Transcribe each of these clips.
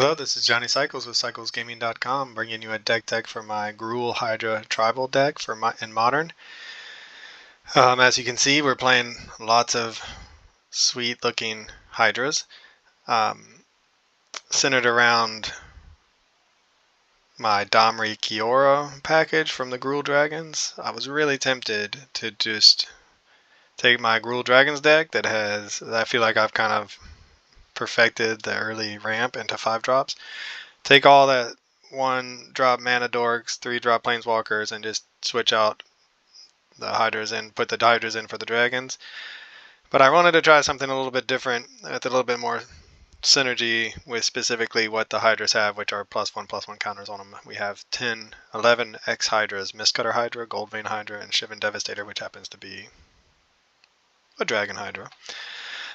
Hello, this is Johnny Cycles with CyclesGaming.com, bringing you a deck tech for my Gruul Hydra Tribal deck in Modern. As you can see, we're playing lots of sweet-looking Hydras, centered around my Domri Kiora package from the Gruul Dragons. I was really tempted to just take my Gruul Dragons deck I feel like I've kind of perfected the early ramp into 5-drops. Take all that 1-drop mana dorks, 3-drop planeswalkers, and just switch out the Hydras and put the Hydras in for the Dragons. But I wanted to try something a little bit different with a little bit more synergy with specifically what the Hydras have, which are +1/+1 counters on them. We have 11 X Hydras, Mistcutter Hydra, Goldvein Hydra, and Shivan Devastator, which happens to be a Dragon Hydra.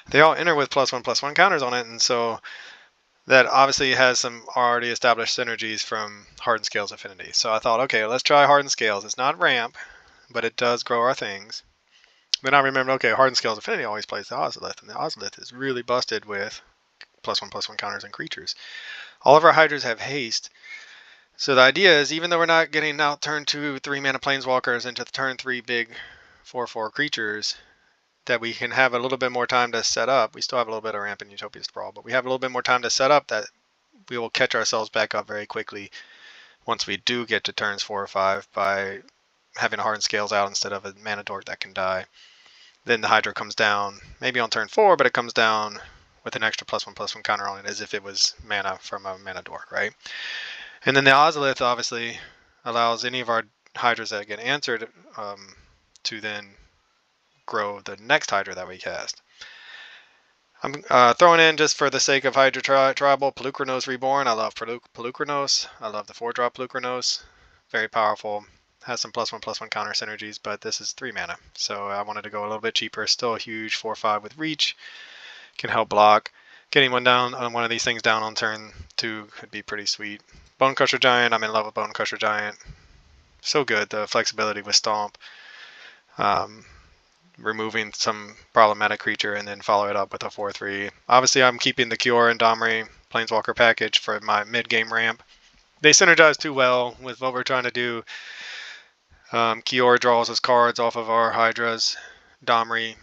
They all enter with +1/+1 counters on it, and so that obviously has some already established synergies from Hardened Scales Affinity. So I thought, okay, let's try Hardened Scales. It's not ramp, but it does grow our things. Then I remembered, okay, Hardened Scales Affinity always plays the Ozolith, and the Ozolith is really busted with +1/+1 counters and creatures. All of our Hydras have haste. So the idea is, even though we're not getting out turn 2 3-mana planeswalkers into the turn 3 big 4/4 creatures, that we can have a little bit more time to set up. We still have a little bit of ramp in Utopia Sprawl, but we have a little bit more time to set up that we will catch ourselves back up very quickly once we do get to turns 4 or 5 by having a Hardened Scales out instead of a mana dork that can die. Then the Hydra comes down, maybe on turn 4, but it comes down with an extra +1/+1 counter on it as if it was mana from a mana dork, right? And then the Ozolith obviously allows any of our Hydras that get answered to then grow the next Hydra that we cast. I'm throwing in, just for the sake of Hydra Tribal, Pelucranos Reborn. I love Pelucranos. I love the 4-drop Pelucranos. Very powerful. Has some +1/+1 counter synergies, but this is 3 mana. So I wanted to go a little bit cheaper. Still a huge 4/5 with reach. Can help block. Getting one of these things down on turn 2 could be pretty sweet. Bonecrusher Giant. I'm in love with Bonecrusher Giant. So good. The flexibility with Stomp. Removing some problematic creature and then follow it up with a 4/3. Obviously, I'm keeping the Kiora and Domri Planeswalker package for my mid-game ramp. They synergize too well with what we're trying to do. Kiora draws us cards off of our Hydras. Domri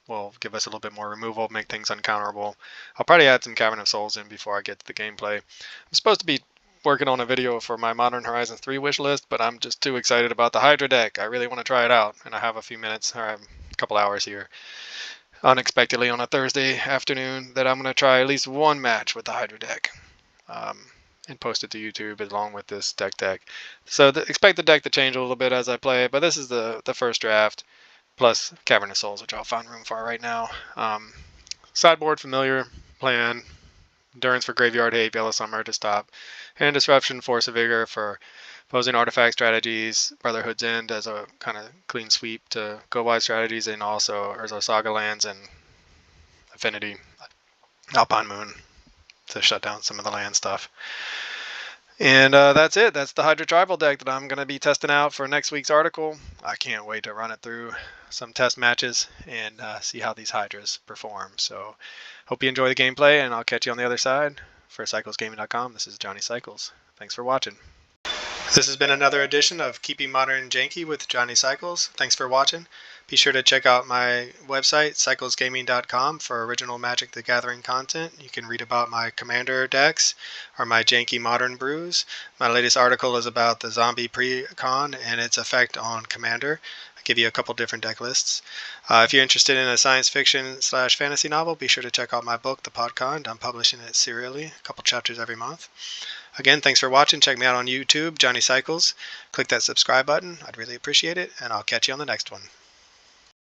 will give us a little bit more removal, make things uncounterable. I'll probably add some Cavern of Souls in before I get to the gameplay. I'm supposed to be working on a video for my Modern Horizons 3 wish list, but I'm just too excited about the Hydra deck. I really want to try it out, and I have a few minutes, or a couple hours here, unexpectedly on a Thursday afternoon, that I'm going to try at least one match with the Hydra deck, and post it to YouTube along with this deck. So expect the deck to change a little bit as I play, but this is the first draft, plus Cavern of Souls, which I'll find room for right now. Sideboard familiar, plan. Endurance for Graveyard Hate, Yellow Summer to stop. Hand Disruption, Force of Vigor for opposing artifact strategies. Brotherhood's End as a kind of clean sweep to go wide strategies, and also Urza Saga lands and Affinity, Alpine Moon to shut down some of the land stuff. And that's it. That's the Hydra Tribal deck that I'm going to be testing out for next week's article. I can't wait to run it through some test matches and see how these Hydras perform. So hope you enjoy the gameplay, and I'll catch you on the other side. For CyclesGaming.com, this is Johnny Cycles. Thanks for watching. This has been another edition of Keeping Modern Janky with Johnny Cycles. Thanks for watching. Be sure to check out my website, CyclesGaming.com, for original Magic the Gathering content. You can read about my Commander decks or my Janky Modern brews. My latest article is about the Zombie Precon and its effect on Commander. I give you a couple different deck lists. If you're interested in a science fiction/fantasy novel, be sure to check out my book, The Podcon. I'm publishing it serially, a couple chapters every month. Again, thanks for watching. Check me out on YouTube, Johnny Cycles. Click that subscribe button. I'd really appreciate it, and I'll catch you on the next one.